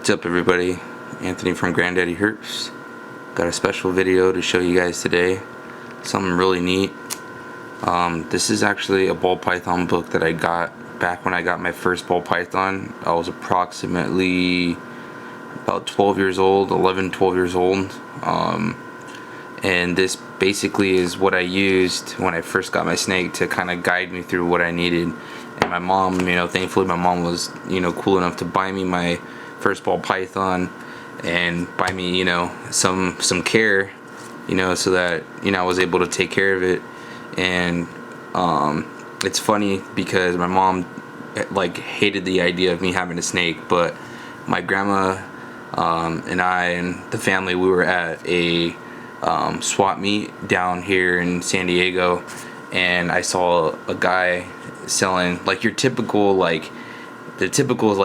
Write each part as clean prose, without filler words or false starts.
What's up, everybody? Anthony from granddaddyHerps. Got a special video to show you guys today. Something really neat. This is actually a ball python book that I got back when I got my first ball python. I was approximately about 12 years old, 11, 12 years old. And this basically is what I used when I first got my snake to kind of guide me through what I needed. And my mom, thankfully my mom was, cool enough to buy me my first ball python and buy me, some care, so that, I was able to take care of it. And it's funny because my mom hated the idea of me having a snake, but my grandma and I and the family, we were at a swap meet down here in San Diego, and I saw a guy selling your typical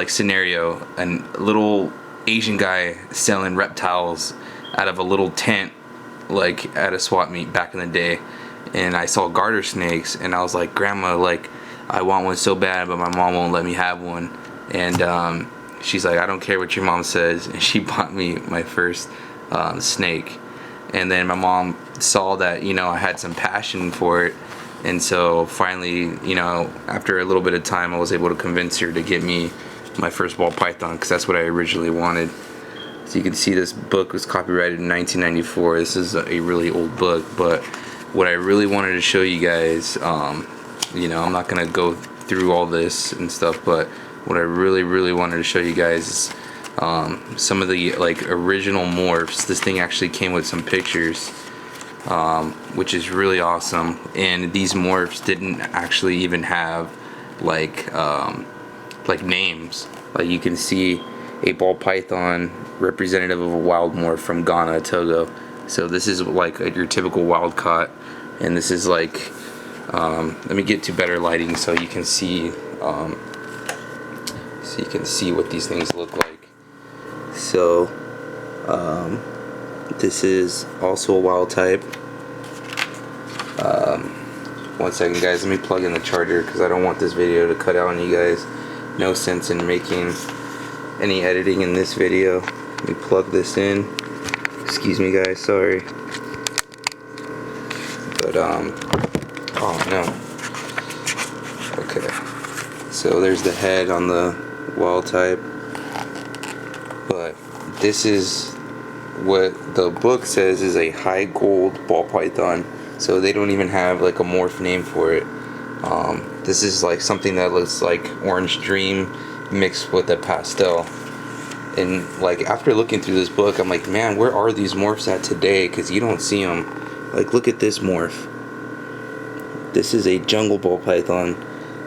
scenario, and a little Asian guy selling reptiles out of a little tent at a swap meet back in the day. And I saw garter snakes, and I was like, Grandma, I want one so bad, but my mom won't let me have one. And she's like, I don't care what your mom says, and she bought me my first snake. And then my mom saw that I had some passion for it, and so finally, after a little bit of time, I was able to convince her to get me my first ball python, because that's what I originally wanted. So you can see this book was copyrighted in 1994. This is a really old book, but what I really wanted to show you guys, I'm not gonna go through all this and stuff, but what I really wanted to show you guys is some of the original morphs. This thing actually came with some pictures, which is really awesome. And these morphs didn't actually even have names. You can see a ball python representative of a wild morph from Ghana, Togo. So this is your typical wild caught, and this is let me get to better lighting so you can see what these things look like. So this is also a wild type. One second, guys, let me plug in the charger because I don't want this video to cut out on you guys. No sense in making any editing in this video. Let me plug this in. Excuse me, guys, sorry. But oh no. Okay, so there's the head on the wild type, but this is what the book says is a high gold ball python. So they don't even have a morph name for it. This is something that looks like Orange Dream mixed with a pastel. And after looking through this book, I'm like, man, where are these morphs at today? Because you don't see them. Look at this morph. This is a jungle ball python.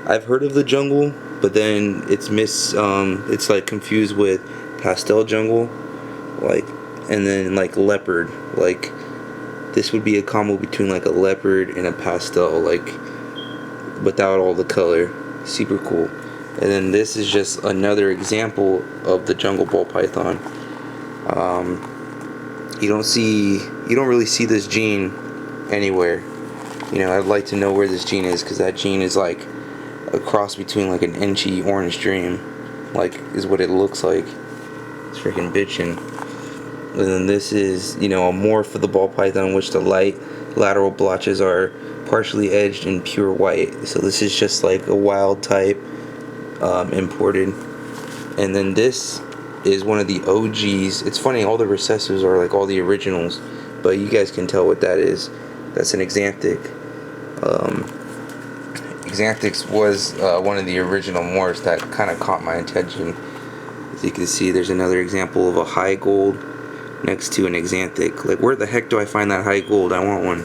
I've heard of the jungle, but then it's it's confused with pastel jungle, and then leopard. This would be a combo between a leopard and a pastel, without all the color. Super cool. And then this is just another example of the jungle ball python. You don't really see this gene anywhere. I'd like to know where this gene is, because that gene is a cross between an inchy Orange Dream, is what it looks like. It's freaking bitchin'. And then this is, a morph of the ball python, which the lateral blotches are partially edged in pure white. So this is just a wild type, imported. And then this is one of the OGs. It's funny, all the recessives are all the originals, but you guys can tell what that is. That's an Exanthic. Exanthics was one of the original morphs that kind of caught my attention. As you can see, there's another example of a high gold next to an Exanthic. Where the heck do I find that high gold? I want one.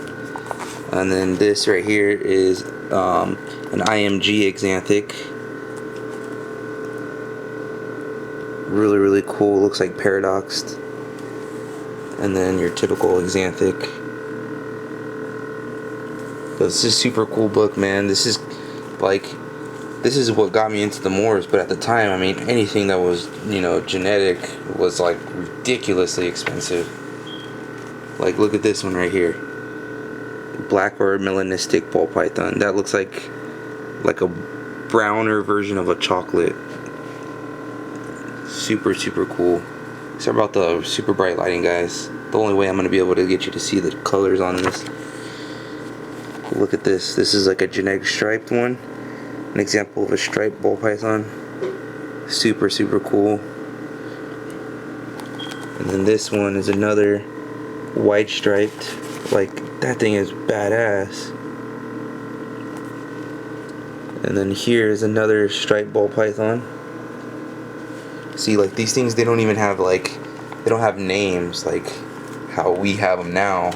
And then this right here is an IMG Exanthic. Really cool. Looks like paradoxed. And then your typical Exanthic. But this is a super cool book, man. This is what got me into the morphs. But at the time, anything that was genetic was ridiculously expensive. Look at this one right here. Blackbird Melanistic ball python. That looks like a browner version of a chocolate. Super cool. Sorry about the super bright lighting, guys. The only way I'm going to be able to get you to see the colors on this. Look at this. This is like a genetic striped one. An example of a striped ball python. Super cool. And then this one is another white striped. Like, that thing is badass. And then here is another striped ball python. See, like, these things, they don't even have, like, they don't have names like how we have them now.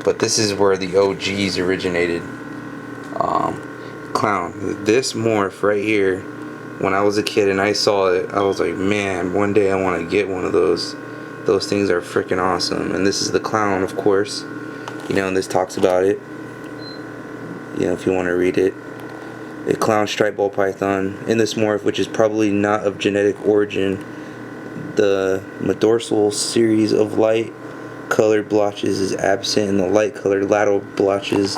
But this is where the OGs originated. Clown. This morph right here, when I was a kid and I saw it, I was like, man, one day I want to get one of those. Those things are freaking awesome. And this is the clown, of course. You know, and this talks about it. You know, if you want to read it. A clown striped ball python in this morph, which is probably not of genetic origin. The dorsal series of light colored blotches is absent, and the light colored lateral blotches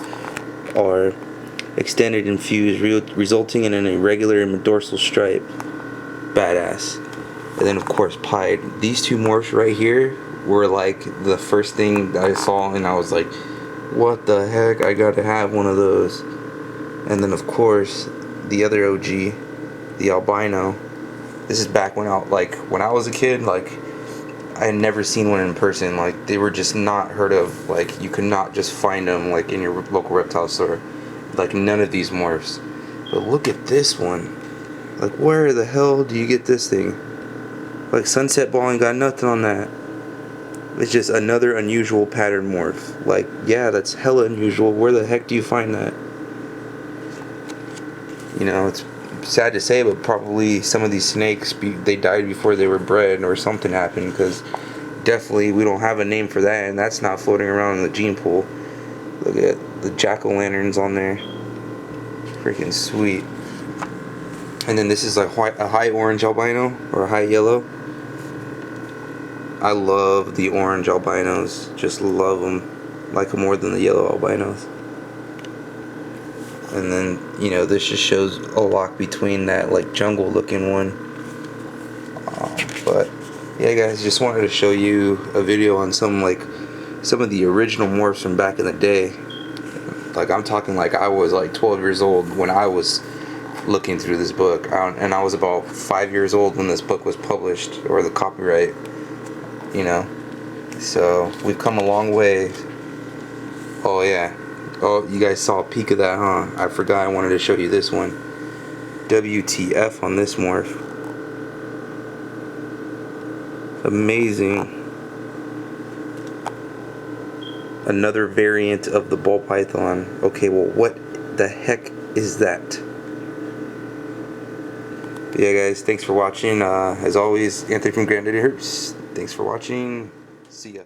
are extended and fused, resulting in an irregular dorsal stripe. Badass. And then, of course, pied. These two morphs right here were like the first thing that I saw, and I was like, what the heck, I gotta have one of those. And then, of course, the other OG, the albino. This is back when I was a kid. Like, I had never seen one in person. Like, they were just not heard of. Like, you could not just find them like in your local reptile store. Like, none of these morphs. But look at this one. Like, where the hell do you get this thing? Like, sunset ball ain't got nothing on that. It's just another unusual pattern morph. Like, yeah, that's hella unusual. Where the heck do you find that? You know, it's sad to say, but probably some of these snakes, they died before they were bred, or something happened, because definitely we don't have a name for that, and that's not floating around in the gene pool. Look at the jack-o'-lanterns on there. Freaking sweet. And then this is like a high orange albino, or a high yellow. I love the orange albinos. Just love them. Like them more than the yellow albinos. And then, you know, this just shows a lock between that, like, jungle looking one. But yeah, guys, just wanted to show you a video on some of the original morphs from back in the day. Like, I'm talking like I was like 12 years old when I was looking through this book, and I was about 5 years old when this book was published, or the copyright, you know. So we've come a long way. Oh yeah. Oh, you guys saw a peek of that, huh? I forgot I wanted to show you this one. WTF on this morph. Amazing. Another variant of the ball python. Okay, well, what the heck is that? But yeah, guys, thanks for watching. As always, Anthony from granddaddyHerps. Thanks for watching. See ya.